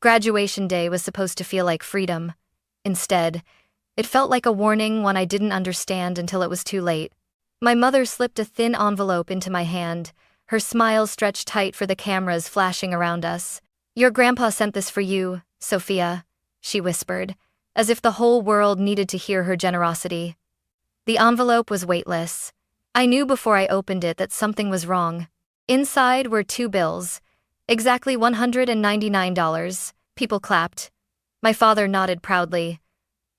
Graduation day was supposed to feel like freedom. Instead, it felt like a warning, one I didn't understand until it was too late. My mother slipped a thin envelope into my hand, her smile stretched tight for the cameras flashing around us. "Your grandpa sent this for you, Sophia," she whispered, as if the whole world needed to hear her generosity. The envelope was weightless. I knew before I opened it that something was wrong. Inside were two bills, exactly $199. People clapped. My father nodded proudly.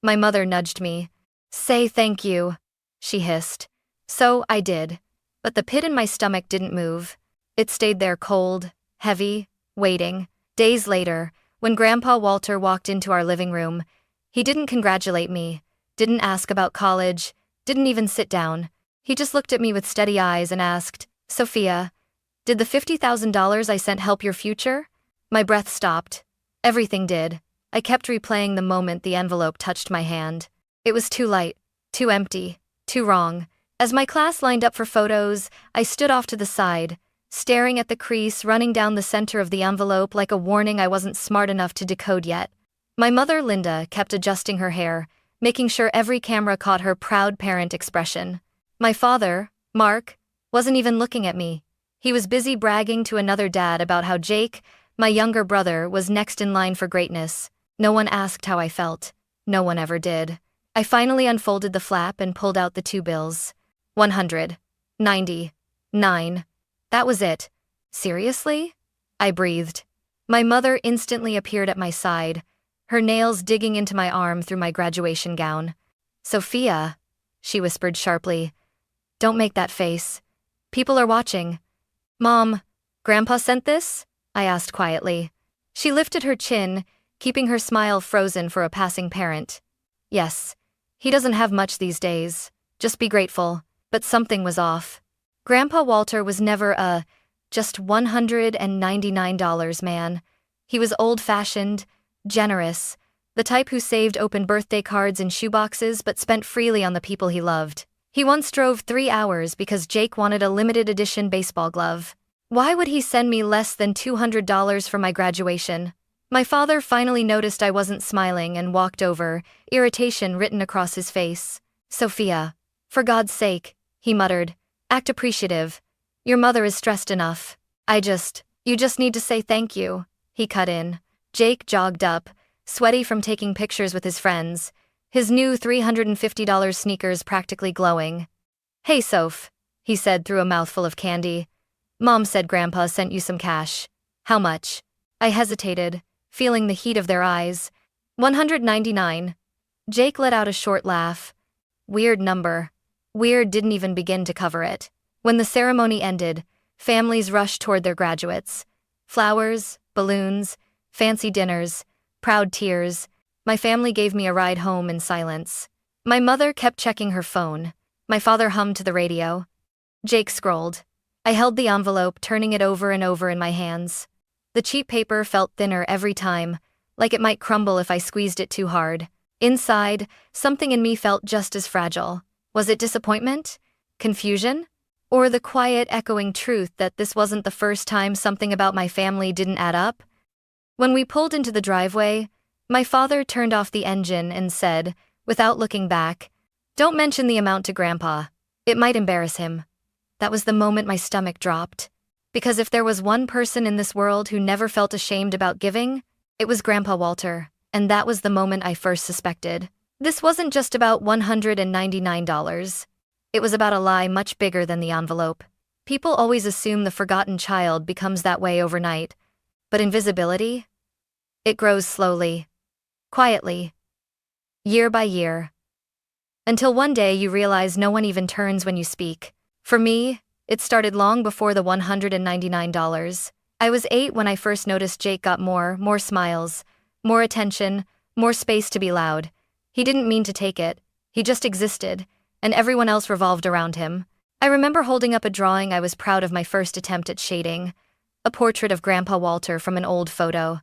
My mother nudged me. "Say thank you," she hissed. So I did. But the pit in my stomach didn't move. It stayed there cold, heavy, waiting. Days later, when Grandpa Walter walked into our living room, he didn't congratulate me, didn't ask about college, didn't even sit down. He just looked at me with steady eyes and asked, "Sophia, did the $50,000 I sent help your future?" My breath stopped. Everything did. I kept replaying the moment the envelope touched my hand. It was too light, too empty, too wrong. As my class lined up for photos, I stood off to the side, staring at the crease running down the center of the envelope like a warning I wasn't smart enough to decode yet. My mother, Linda, kept adjusting her hair, making sure every camera caught her proud parent expression. My father, Mark, wasn't even looking at me. He was busy bragging to another dad about how Jake, my younger brother, was next in line for greatness. No one asked how I felt. No one ever did. I finally unfolded the flap and pulled out the two bills. $199. That was it. Seriously? I breathed. My mother instantly appeared at my side, her nails digging into my arm through my graduation gown. "Sophia," she whispered sharply, "don't make that face. People are watching." "Mom, Grandpa sent this?" I asked quietly. She lifted her chin, keeping her smile frozen for a passing parent. "Yes. He doesn't have much these days. Just be grateful." But something was off. Grandpa Walter was never a just $199 man. He was old-fashioned, generous, the type who saved open birthday cards in shoeboxes but spent freely on the people he loved. He once drove 3 hours because Jake wanted a limited edition baseball glove. Why would he send me less than $200 for my graduation? My father finally noticed I wasn't smiling and walked over, irritation written across his face. "Sophia, for God's sake," he muttered, "act appreciative. Your mother is stressed enough. You just need to say thank you," he cut in. Jake jogged up, sweaty from taking pictures with his friends, his new $350 sneakers practically glowing. "Hey Soph," he said through a mouthful of candy. "Mom said Grandpa sent you some cash. How much?" I hesitated, feeling the heat of their eyes. $199. Jake let out a short laugh. Weird number. Weird didn't even begin to cover it. When the ceremony ended, families rushed toward their graduates. Flowers, balloons, fancy dinners, proud tears. My family gave me a ride home in silence. My mother kept checking her phone. My father hummed to the radio. Jake scrolled. I held the envelope, turning it over and over in my hands. The cheap paper felt thinner every time, like it might crumble if I squeezed it too hard. Inside, something in me felt just as fragile. Was it disappointment? Confusion? Or the quiet, echoing truth that this wasn't the first time something about my family didn't add up? When we pulled into the driveway, my father turned off the engine and said, without looking back, "Don't mention the amount to Grandpa. It might embarrass him." That was the moment my stomach dropped. Because if there was one person in this world who never felt ashamed about giving, it was Grandpa Walter, and that was the moment I first suspected. This wasn't just about $199. It was about a lie much bigger than the envelope. People always assume the forgotten child becomes that way overnight. But invisibility? It grows slowly, quietly, year by year. Until one day you realize no one even turns when you speak. For me, it started long before the $199. I was 8 when I first noticed Jake got more smiles, more attention, more space to be loud. He didn't mean to take it. He just existed, and everyone else revolved around him. I remember holding up a drawing I was proud of, my first attempt at shading, a portrait of Grandpa Walter from an old photo.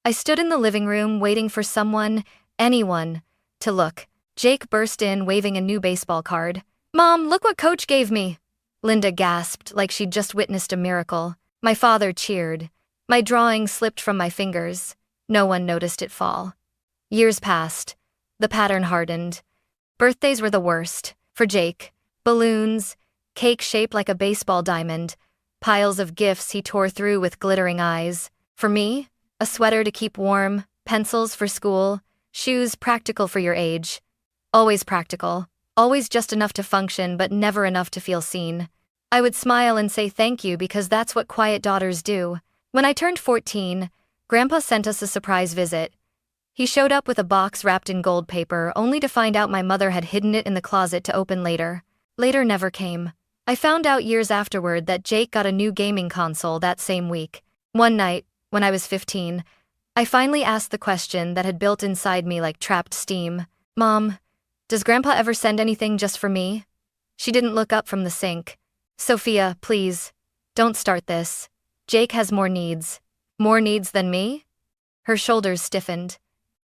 I stood in the living room waiting for someone, anyone, to look. Jake burst in waving a new baseball card. "Mom, look what Coach gave me!" Linda gasped like she'd just witnessed a miracle. My father cheered. My drawing slipped from my fingers. No one noticed it fall. Years passed. The pattern hardened. Birthdays were the worst. For Jake, balloons, cake shaped like a baseball diamond, piles of gifts he tore through with glittering eyes. For me, a sweater to keep warm, pencils for school, shoes practical for your age. Always practical, always just enough to function but never enough to feel seen. I would smile and say thank you because that's what quiet daughters do. When I turned 14, Grandpa sent us a surprise visit. He showed up with a box wrapped in gold paper, only to find out my mother had hidden it in the closet to open later. Later never came. I found out years afterward that Jake got a new gaming console that same week. One night, when I was 15, I finally asked the question that had built inside me like trapped steam. Mom, does Grandpa ever send anything just for me? She didn't look up from the sink. Sophia, please, don't start this. Jake has more needs. More needs than me? Her shoulders stiffened.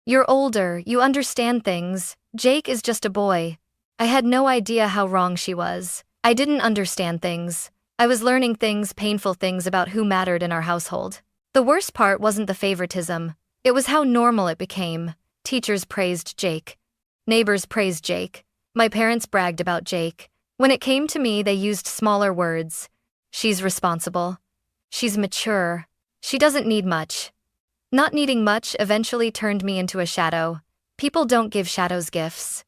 You're older, you understand things. Jake is just a boy. I had no idea how wrong she was. I didn't understand things. I was learning things, painful things about who mattered in our household. The worst part wasn't the favoritism. It was how normal it became. Teachers praised Jake. Neighbors praised Jake. My parents bragged about Jake. When it came to me, they used smaller words. She's responsible. She's mature. She doesn't need much. Not needing much eventually turned me into a shadow. People don't give shadows gifts.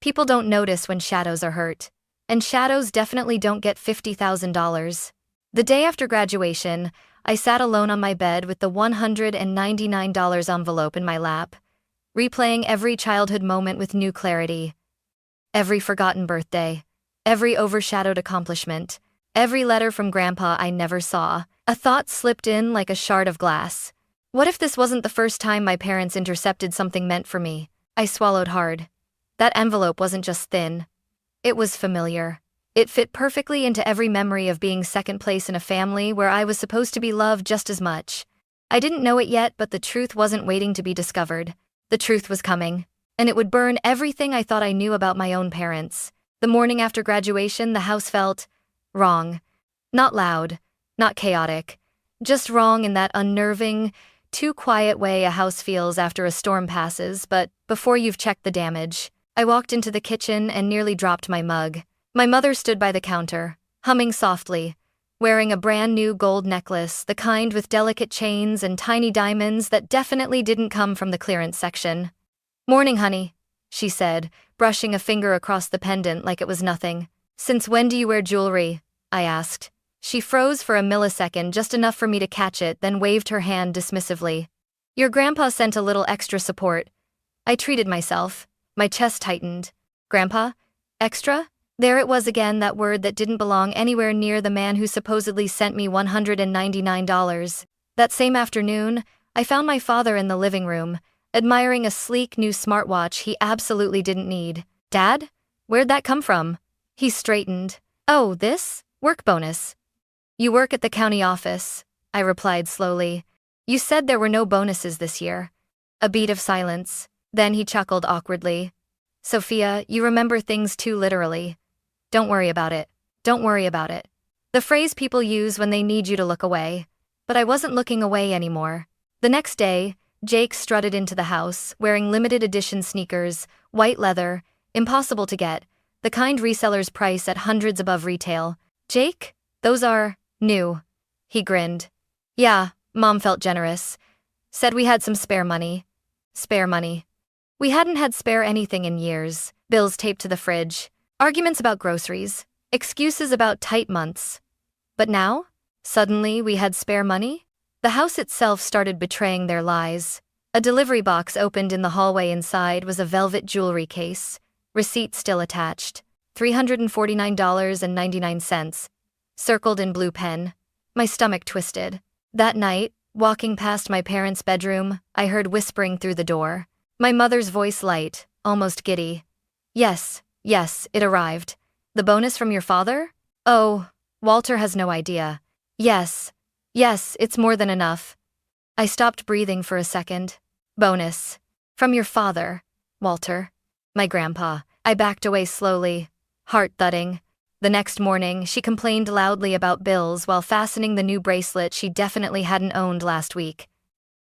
People don't notice when shadows are hurt. And shadows definitely don't get $50,000. The day after graduation, I sat alone on my bed with the $199 envelope in my lap, replaying every childhood moment with new clarity. Every forgotten birthday, every overshadowed accomplishment, every letter from Grandpa I never saw. A thought slipped in like a shard of glass. What if this wasn't the first time my parents intercepted something meant for me? I swallowed hard. That envelope wasn't just thin. It was familiar. It fit perfectly into every memory of being second place in a family where I was supposed to be loved just as much. I didn't know it yet, but the truth wasn't waiting to be discovered. The truth was coming, and it would burn everything I thought I knew about my own parents. The morning after graduation, the house felt wrong. Not loud, not chaotic, just wrong in that unnerving, too quiet way a house feels after a storm passes, but before you've checked the damage. I walked into the kitchen and nearly dropped my mug. My mother stood by the counter, humming softly, wearing a brand new gold necklace, the kind with delicate chains and tiny diamonds that definitely didn't come from the clearance section. "Morning, honey," she said, brushing a finger across the pendant like it was nothing. "Since when do you wear jewelry?" I asked. She froze for a millisecond, just enough for me to catch it, then waved her hand dismissively. "Your grandpa sent a little extra support." I treated myself. My chest tightened. Grandpa? Extra? There it was again, that word that didn't belong anywhere near the man who supposedly sent me $199. That same afternoon, I found my father in the living room, admiring a sleek new smartwatch he absolutely didn't need. "Dad? Where'd that come from?" He straightened. "Oh, this? Work bonus." "You work at the county office," I replied slowly. "You said there were no bonuses this year." A beat of silence. Then he chuckled awkwardly. "Sophia, you remember things too literally. Don't worry about it. Don't worry about it." The phrase people use when they need you to look away. But I wasn't looking away anymore. The next day, Jake strutted into the house, wearing limited edition sneakers, white leather, impossible to get, the kind resellers price at hundreds above retail. "Jake? Those are new." He grinned. "Yeah, Mom felt generous. Said we had some spare money." Spare money. We hadn't had spare anything in years. Bills taped to the fridge. Arguments about groceries. Excuses about tight months. But now? Suddenly we had spare money? The house itself started betraying their lies. A delivery box opened in the hallway. Inside was a velvet jewelry case. Receipt still attached. $349.99. Circled in blue pen. My stomach twisted. That night, walking past my parents' bedroom, I heard whispering through the door. My mother's voice light, almost giddy. Yes, it arrived. The bonus from your father? Oh, Walter has no idea. Yes, it's more than enough." I stopped breathing for a second. "Bonus. From your father, Walter." My grandpa. I backed away slowly, heart thudding. The next morning, she complained loudly about bills while fastening the new bracelet she definitely hadn't owned last week.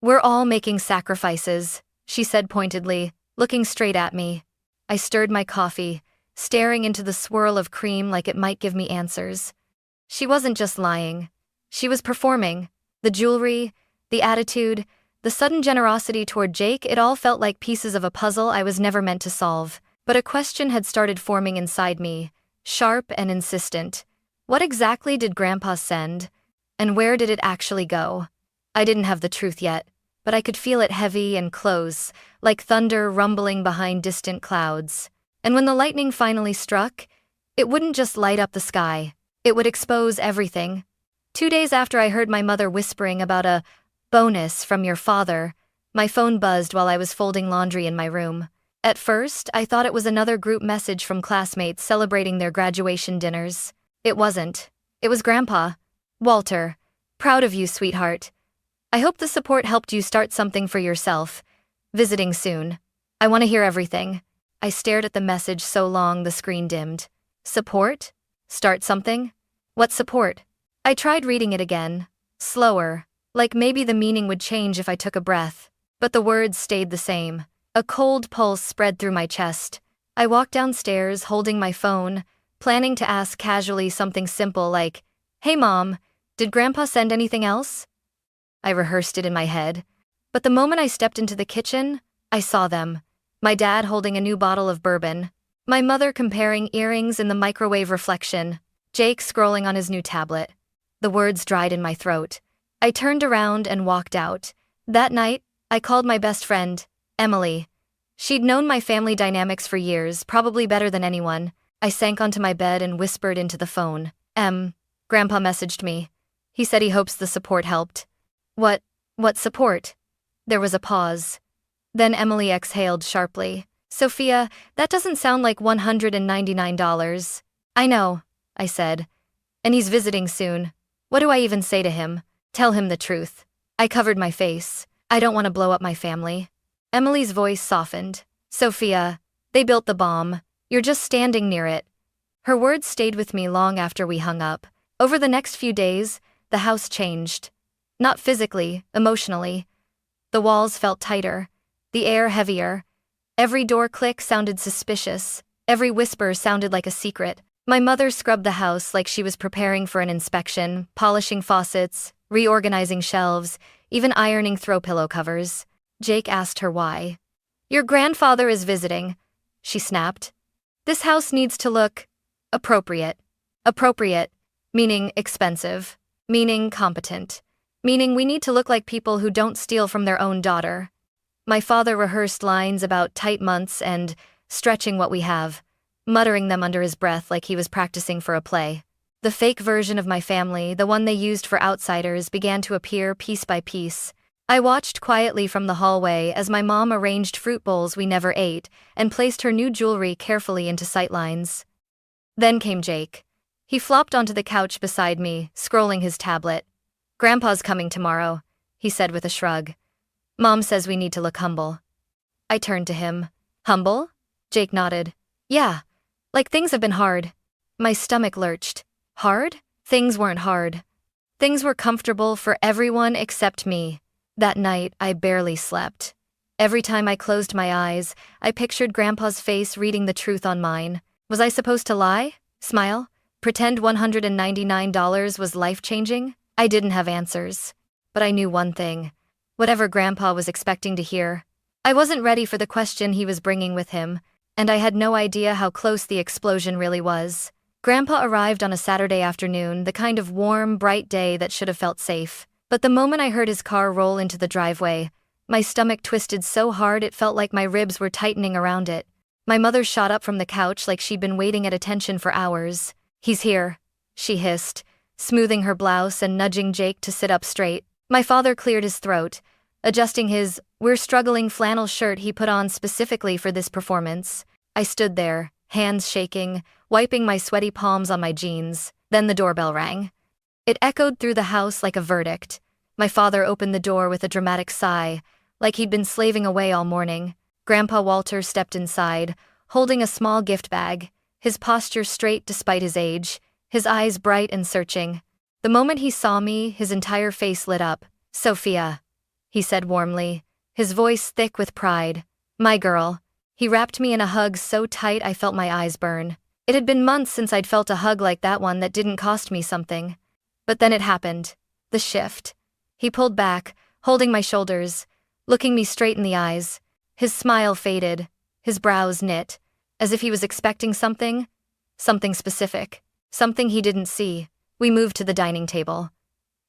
"We're all making sacrifices," she said pointedly, looking straight at me. I stirred my coffee, staring into the swirl of cream like it might give me answers. She wasn't just lying. She was performing. The jewelry, the attitude, the sudden generosity toward Jake, it all felt like pieces of a puzzle I was never meant to solve. But a question had started forming inside me, sharp and insistent. What exactly did Grandpa send? And where did it actually go? I didn't have the truth yet, but I could feel it heavy and close, like thunder rumbling behind distant clouds. And when the lightning finally struck, it wouldn't just light up the sky. It would expose everything. 2 days after I heard my mother whispering about a bonus from your father, my phone buzzed while I was folding laundry in my room. At first, I thought it was another group message from classmates celebrating their graduation dinners. It wasn't. It was Grandpa. "Walter, proud of you, sweetheart. I hope the support helped you start something for yourself. Visiting soon. I want to hear everything." I stared at the message so long the screen dimmed. Support? Start something? What support? I tried reading it again, slower, like maybe the meaning would change if I took a breath. But the words stayed the same. A cold pulse spread through my chest. I walked downstairs holding my phone, planning to ask casually something simple like, "Hey Mom, did Grandpa send anything else?" I rehearsed it in my head. But the moment I stepped into the kitchen, I saw them. My dad holding a new bottle of bourbon. My mother comparing earrings in the microwave reflection. Jake scrolling on his new tablet. The words dried in my throat. I turned around and walked out. That night, I called my best friend, Emily. She'd known my family dynamics for years, probably better than anyone. I sank onto my bed and whispered into the phone. Grandpa messaged me. He said he hopes the support helped." What support?" There was a pause. Then Emily exhaled sharply. "Sophia, that doesn't sound like $199. "I know," I said. "And he's visiting soon. What do I even say to him? Tell him the truth." I covered my face. I don't want to blow up my family. Emily's voice softened. "Sophia, they built the bomb. You're just standing near it." Her words stayed with me long after we hung up. Over the next few days, the house changed. Not physically, emotionally. The walls felt tighter, the air heavier. Every door click sounded suspicious. Every whisper sounded like a secret. My mother scrubbed the house like she was preparing for an inspection, polishing faucets, reorganizing shelves, even ironing throw pillow covers. Jake asked her why. "Your grandfather is visiting," she snapped. "This house needs to look appropriate." Appropriate, meaning expensive, meaning competent, meaning we need to look like people who don't steal from their own daughter. My father rehearsed lines about tight months and stretching what we have, muttering them under his breath like he was practicing for a play. The fake version of my family, the one they used for outsiders, began to appear piece by piece. I watched quietly from the hallway as my mom arranged fruit bowls we never ate and placed her new jewelry carefully into sightlines. Then came Jake. He flopped onto the couch beside me, scrolling his tablet. "Grandpa's coming tomorrow," he said with a shrug. "Mom says we need to look humble." I turned to him. "Humble?" Jake nodded. "Yeah, like things have been hard." My stomach lurched. Hard? Things weren't hard. Things were comfortable for everyone except me. That night, I barely slept. Every time I closed my eyes, I pictured Grandpa's face reading the truth on mine. Was I supposed to lie? Smile? Pretend $199 was life-changing? I didn't have answers. But I knew one thing. Whatever Grandpa was expecting to hear, I wasn't ready for the question he was bringing with him, and I had no idea how close the explosion really was. Grandpa arrived on a Saturday afternoon, the kind of warm, bright day that should have felt safe. But the moment I heard his car roll into the driveway, my stomach twisted so hard it felt like my ribs were tightening around it. My mother shot up from the couch like she'd been waiting at attention for hours. "He's here," she hissed, smoothing her blouse and nudging Jake to sit up straight. My father cleared his throat, adjusting his "we're struggling" flannel shirt he put on specifically for this performance. I stood there, hands shaking, wiping my sweaty palms on my jeans. Then the doorbell rang. It echoed through the house like a verdict. My father opened the door with a dramatic sigh, like he'd been slaving away all morning. Grandpa Walter stepped inside, holding a small gift bag, his posture straight despite his age, his eyes bright and searching. The moment he saw me, his entire face lit up. "Sophia," he said warmly, his voice thick with pride. "My girl." He wrapped me in a hug so tight I felt my eyes burn. It had been months since I'd felt a hug like that one that didn't cost me something. But then it happened. The shift. He pulled back, holding my shoulders, looking me straight in the eyes. His smile faded, his brows knit, as if he was expecting something specific, something he didn't see. We moved to the dining table.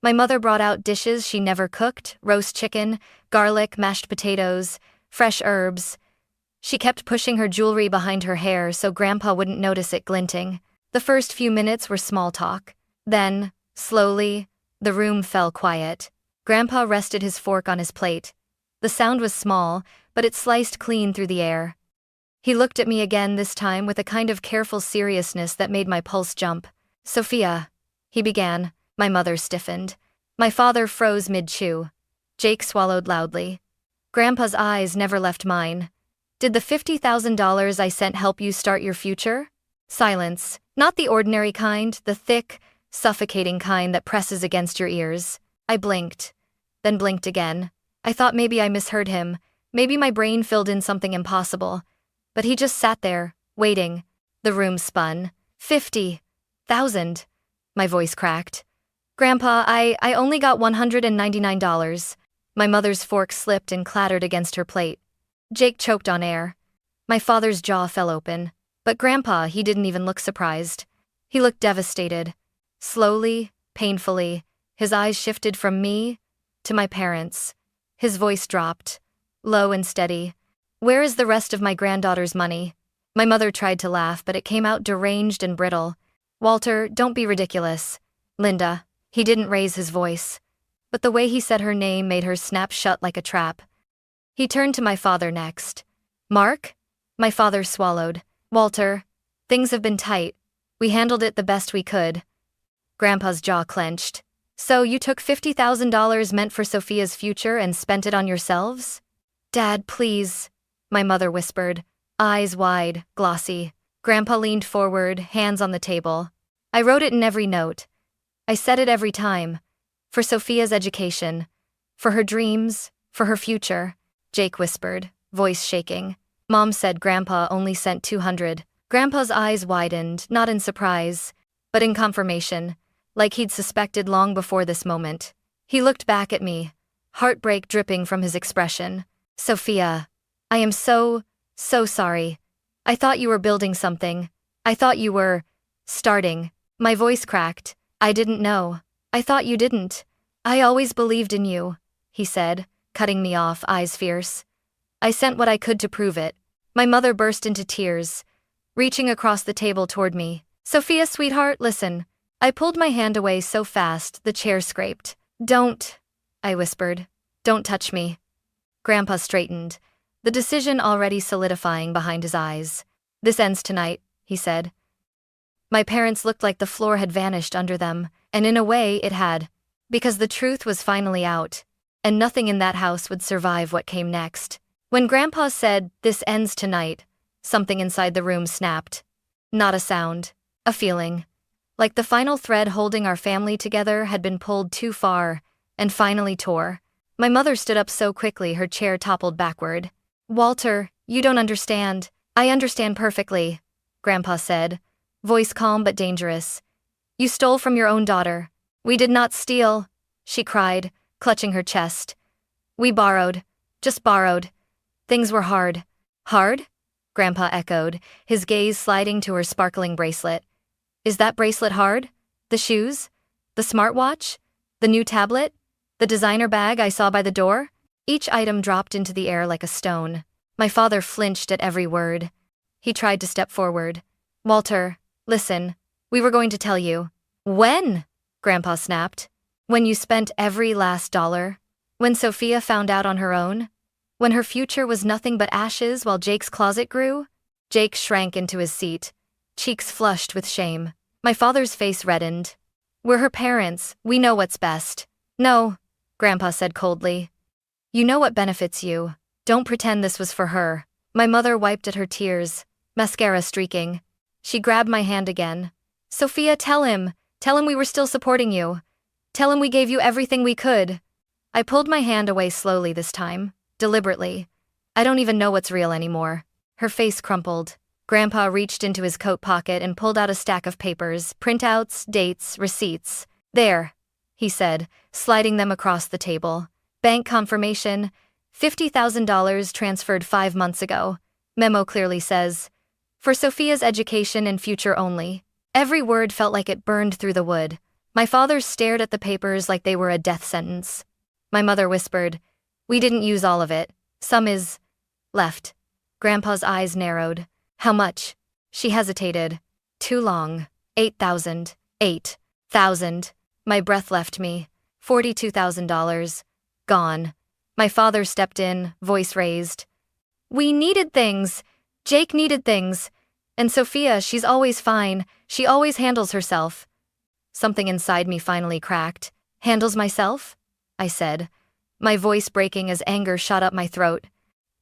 My mother brought out dishes she never cooked: roast chicken, garlic, mashed potatoes, fresh herbs. She kept pushing her jewelry behind her hair so Grandpa wouldn't notice it glinting. The first few minutes were small talk. Then, slowly, the room fell quiet. Grandpa rested his fork on his plate. The sound was small, but it sliced clean through the air. He looked at me again, this time with a kind of careful seriousness that made my pulse jump. "Sophia," he began. My mother stiffened. My father froze mid-chew. Jake swallowed loudly. Grandpa's eyes never left mine. "Did the $50,000 I sent help you start your future?" Silence. Not the ordinary kind, the thick, suffocating kind that presses against your ears. I blinked. Then blinked again. I thought maybe I misheard him. Maybe my brain filled in something impossible. But he just sat there, waiting. The room spun. $50,000. My voice cracked. "Grandpa, I only got $199. My mother's fork slipped and clattered against her plate. Jake choked on air. My father's jaw fell open. But Grandpa, he didn't even look surprised. He looked devastated. Slowly, painfully, his eyes shifted from me to my parents. His voice dropped, low and steady. "Where is the rest of my granddaughter's money?" My mother tried to laugh, but it came out deranged and brittle. "Walter, don't be ridiculous." "Linda." He didn't raise his voice. But the way he said her name made her snap shut like a trap. He turned to my father next. "Mark?" My father swallowed. "Walter, things have been tight. We handled it the best we could." Grandpa's jaw clenched. "So you took $50,000 meant for Sophia's future and spent it on yourselves?" "Dad, please," my mother whispered, eyes wide, glossy. Grandpa leaned forward, hands on the table. "I wrote it in every note. I said it every time. For Sophia's education. For her dreams. For her future." Jake whispered, voice shaking. "Mom said Grandpa only sent 200. Grandpa's eyes widened, not in surprise, but in confirmation, like he'd suspected long before this moment. He looked back at me, heartbreak dripping from his expression. "Sophia, I am so sorry. I thought you were building something. I thought you were starting." My voice cracked. "I didn't know. I thought you didn't. I always believed in you," he said, cutting me off, eyes fierce. "I sent what I could to prove it." My mother burst into tears, reaching across the table toward me. "Sophia, sweetheart, listen." I pulled my hand away so fast the chair scraped. "Don't," I whispered. "Don't touch me." Grandpa straightened, the decision already solidifying behind his eyes. "This ends tonight," he said. My parents looked like the floor had vanished under them, and in a way it had. Because the truth was finally out, and nothing in that house would survive what came next. When Grandpa said, "This ends tonight," something inside the room snapped. Not a sound, a feeling. Like the final thread holding our family together had been pulled too far, and finally tore. My mother stood up so quickly her chair toppled backward. "Walter, you don't understand." "I understand perfectly," Grandpa said, voice calm but dangerous. "You stole from your own daughter." "We did not steal," she cried, clutching her chest. "We borrowed. Just borrowed. Things were hard." "Hard?" Grandpa echoed, his gaze sliding to her sparkling bracelet. "Is that bracelet hard? The shoes? The smartwatch? The new tablet? The designer bag I saw by the door?" Each item dropped into the air like a stone. My father flinched at every word. He tried to step forward. "Walter, listen. We were going to tell you." "When?" Grandpa snapped. "When you spent every last dollar. When Sophia found out on her own. When her future was nothing but ashes while Jake's closet grew." Jake shrank into his seat, cheeks flushed with shame. My father's face reddened. "We're her parents. We know what's best." "No," Grandpa said coldly. "You know what benefits you. Don't pretend this was for her." My mother wiped at her tears, mascara streaking. She grabbed my hand again. Sophia, tell him. Tell him we were still supporting you. Tell him we gave you everything we could. I pulled my hand away slowly this time, deliberately. I don't even know what's real anymore. Her face crumpled. Grandpa reached into his coat pocket and pulled out a stack of papers, printouts, dates, receipts. There, he said, sliding them across the table. Bank confirmation, $50,000 transferred 5 months ago. Memo clearly says, for Sophia's education and future only. Every word felt like it burned through the wood. My father stared at the papers like they were a death sentence. My mother whispered, we didn't use all of it. Some is left. Grandpa's eyes narrowed. How much? She hesitated. Too long. 8,000. 8,000. My breath left me. $42,000. Gone. My father stepped in, voice raised. We needed things. Jake needed things. And Sophia, she's always fine. She always handles herself. Something inside me finally cracked. Handles myself? I said, my voice breaking as anger shot up my throat.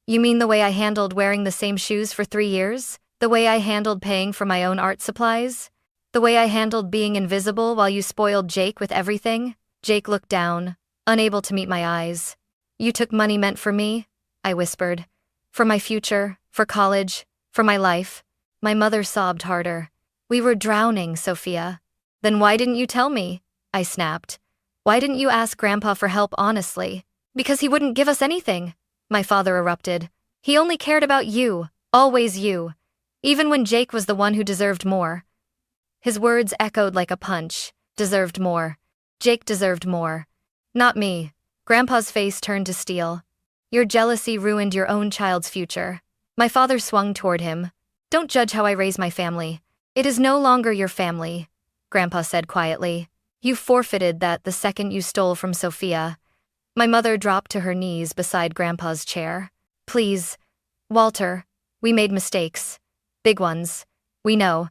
You mean the way I handled wearing the same shoes for 3 years? The way I handled paying for my own art supplies? The way I handled being invisible while you spoiled Jake with everything? Jake looked down, unable to meet my eyes. You took money meant for me? I whispered. For my future, for college, for my life. My mother sobbed harder. We were drowning, Sophia. Then why didn't you tell me? I snapped. Why didn't you ask Grandpa for help honestly? Because he wouldn't give us anything. My father erupted. He only cared about you, always you. Even when Jake was the one who deserved more. His words echoed like a punch. Deserved more. Jake deserved more. Not me. Grandpa's face turned to steel. Your jealousy ruined your own child's future. My father swung toward him. Don't judge how I raise my family. It is no longer your family, Grandpa said quietly. You forfeited that the second you stole from Sophia. My mother dropped to her knees beside Grandpa's chair. Please, Walter, we made mistakes. Big ones. We know.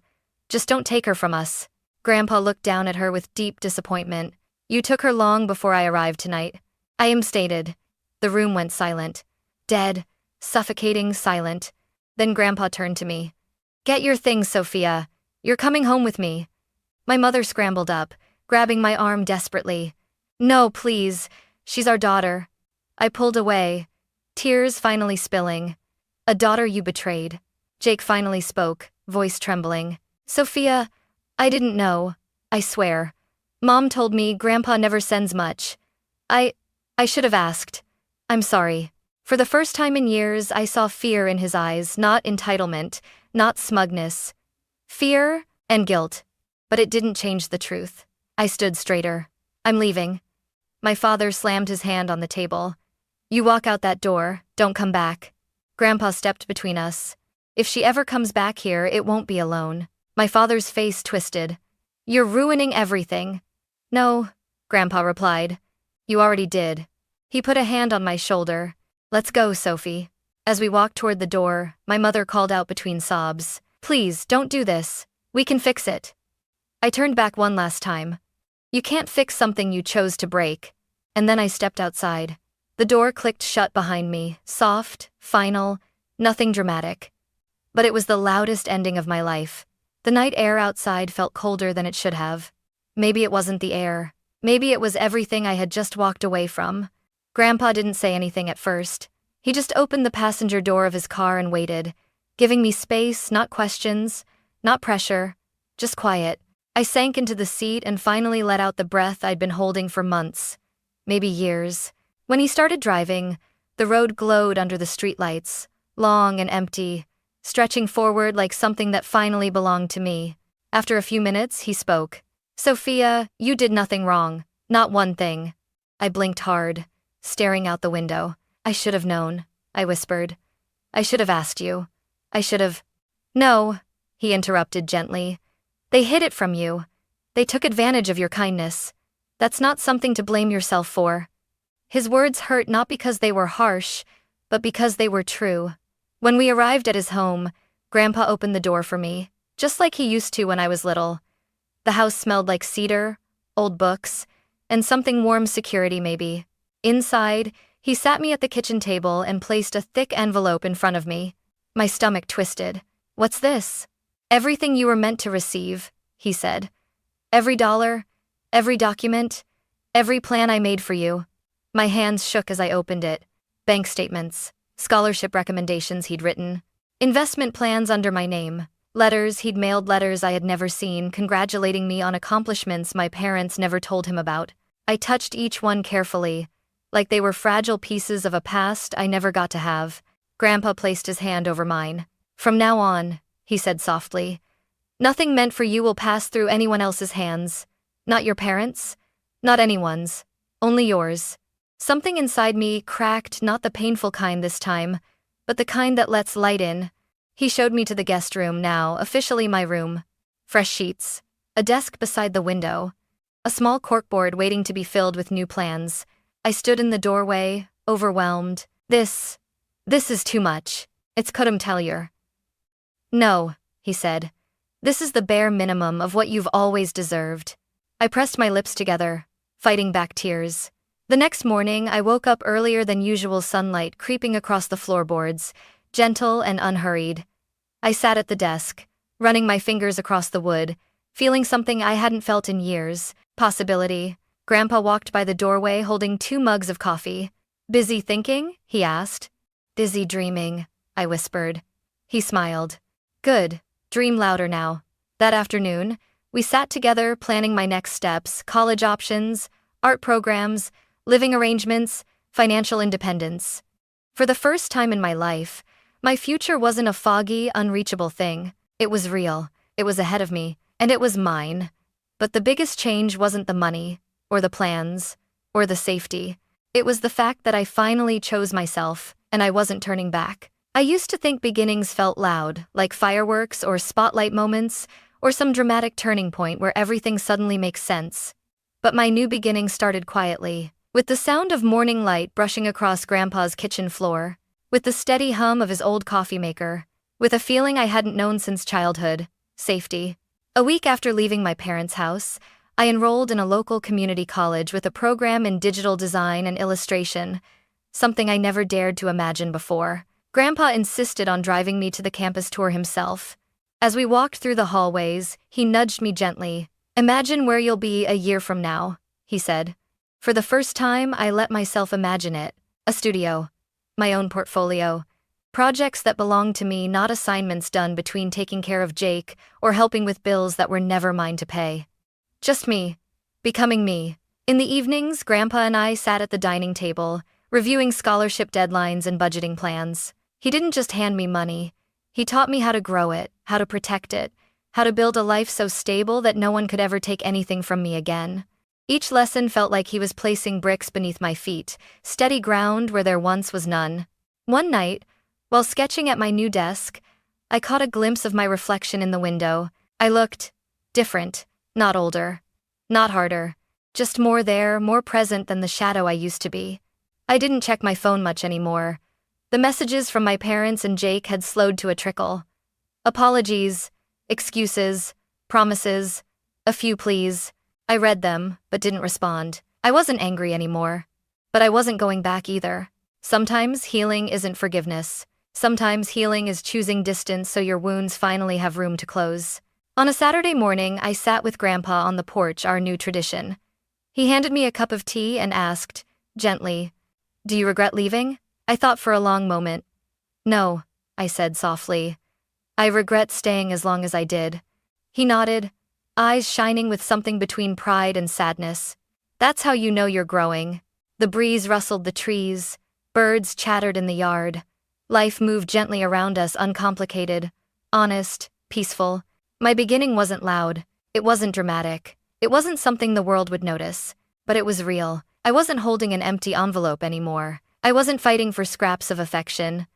Just don't take her from us. Grandpa looked down at her with deep disappointment. You took her long before I arrived tonight. I am stated. The room went silent. Dead, suffocating, silent. Then Grandpa turned to me. Get your things, Sophia. You're coming home with me. My mother scrambled up, grabbing my arm desperately. No, please. She's our daughter. I pulled away, tears finally spilling. A daughter you betrayed. Jake finally spoke, voice trembling. Sophia, I didn't know. I swear. Mom told me Grandpa never sends much. I should have asked. I'm sorry. For the first time in years, I saw fear in his eyes, not entitlement, not smugness. Fear and guilt. But it didn't change the truth. I stood straighter. I'm leaving. My father slammed his hand on the table. You walk out that door, don't come back. Grandpa stepped between us. If she ever comes back here, it won't be alone. My father's face twisted. You're ruining everything. No, Grandpa replied. You already did. He put a hand on my shoulder. Let's go, Sophie. As we walked toward the door, my mother called out between sobs. Please, don't do this. We can fix it. I turned back one last time. You can't fix something you chose to break. And then I stepped outside. The door clicked shut behind me, soft, final, nothing dramatic. But it was the loudest ending of my life. The night air outside felt colder than it should have. Maybe it wasn't the air. Maybe it was everything I had just walked away from. Grandpa didn't say anything at first. He just opened the passenger door of his car and waited, giving me space, not questions, not pressure, just quiet. I sank into the seat and finally let out the breath I'd been holding for months, maybe years. When he started driving, the road glowed under the streetlights, long and empty, stretching forward like something that finally belonged to me. After a few minutes, he spoke. Sophia, you did nothing wrong, not one thing. I blinked hard, staring out the window. I should have known, I whispered. I should have asked you. I should have. No, he interrupted gently. They hid it from you. They took advantage of your kindness. That's not something to blame yourself for. His words hurt not because they were harsh, but because they were true. When we arrived at his home, Grandpa opened the door for me, just like he used to when I was little. The house smelled like cedar, old books, and something warm security maybe. Inside, he sat me at the kitchen table and placed a thick envelope in front of me. My stomach twisted. What's this? Everything you were meant to receive, he said. Every dollar, every document, every plan I made for you. My hands shook as I opened it. Bank statements, scholarship recommendations he'd written, investment plans under my name, letters he'd mailed, letters I had never seen, congratulating me on accomplishments my parents never told him about. I touched each one carefully, like they were fragile pieces of a past I never got to have. Grandpa placed his hand over mine. From now on, he said softly, nothing meant for you will pass through anyone else's hands. Not your parents, not anyone's, only yours. Something inside me cracked, not the painful kind this time, but the kind that lets light in. He showed me to the guest room, now officially my room. Fresh sheets, a desk beside the window, a small corkboard waiting to be filled with new plans. I stood in the doorway, overwhelmed. This is too much. It's couldn't tell you. No, he said. This is the bare minimum of what you've always deserved. I pressed my lips together, fighting back tears. The next morning, I woke up earlier than usual, sunlight creeping across the floorboards, gentle and unhurried. I sat at the desk, running my fingers across the wood, feeling something I hadn't felt in years, possibility. Grandpa walked by the doorway holding 2 mugs of coffee. Busy thinking? He asked. Busy dreaming, I whispered. He smiled. Good, dream louder now. That afternoon, we sat together planning my next steps, college options, art programs, living arrangements, financial independence. For the first time in my life, my future wasn't a foggy, unreachable thing. It was real, it was ahead of me, and it was mine. But the biggest change wasn't the money, or the plans, or the safety. It was the fact that I finally chose myself, and I wasn't turning back. I used to think beginnings felt loud, like fireworks or spotlight moments, or some dramatic turning point where everything suddenly makes sense. But my new beginning started quietly, with the sound of morning light brushing across Grandpa's kitchen floor, with the steady hum of his old coffee maker, with a feeling I hadn't known since childhood, safety. A week after leaving my parents' house, I enrolled in a local community college with a program in digital design and illustration, something I never dared to imagine before. Grandpa insisted on driving me to the campus tour himself. As we walked through the hallways, he nudged me gently. Imagine where you'll be a year from now, he said. For the first time, I let myself imagine it. A studio. My own portfolio. Projects that belonged to me, not assignments done between taking care of Jake or helping with bills that were never mine to pay. Just me. Becoming me. In the evenings, Grandpa and I sat at the dining table, reviewing scholarship deadlines and budgeting plans. He didn't just hand me money. He taught me how to grow it, how to protect it, how to build a life so stable that no one could ever take anything from me again. Each lesson felt like he was placing bricks beneath my feet, steady ground where there once was none. One night, while sketching at my new desk, I caught a glimpse of my reflection in the window. I looked different, not older, not harder, just more there, more present than the shadow I used to be. I didn't check my phone much anymore. The messages from my parents and Jake had slowed to a trickle. Apologies, excuses, promises, a few pleas. I read them, but didn't respond. I wasn't angry anymore. But I wasn't going back either. Sometimes healing isn't forgiveness. Sometimes healing is choosing distance so your wounds finally have room to close. On a Saturday morning, I sat with Grandpa on the porch, our new tradition. He handed me a cup of tea and asked, gently, "Do you regret leaving?" I thought for a long moment. "No," I said softly. "I regret staying as long as I did." He nodded, eyes shining with something between pride and sadness. "That's how you know you're growing." The breeze rustled the trees, birds chattered in the yard. Life moved gently around us, uncomplicated, honest, peaceful. My beginning wasn't loud, it wasn't dramatic, it wasn't something the world would notice, but it was real. I wasn't holding an empty envelope anymore. I wasn't fighting for scraps of affection.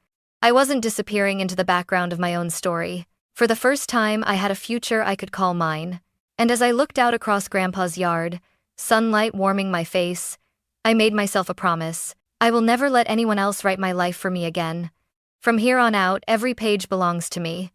I wasn't disappearing into the background of my own story. For the first time, I had a future I could call mine. And as I looked out across Grandpa's yard, sunlight warming my face, I made myself a promise. I will never let anyone else write my life for me again. From here on out, every page belongs to me.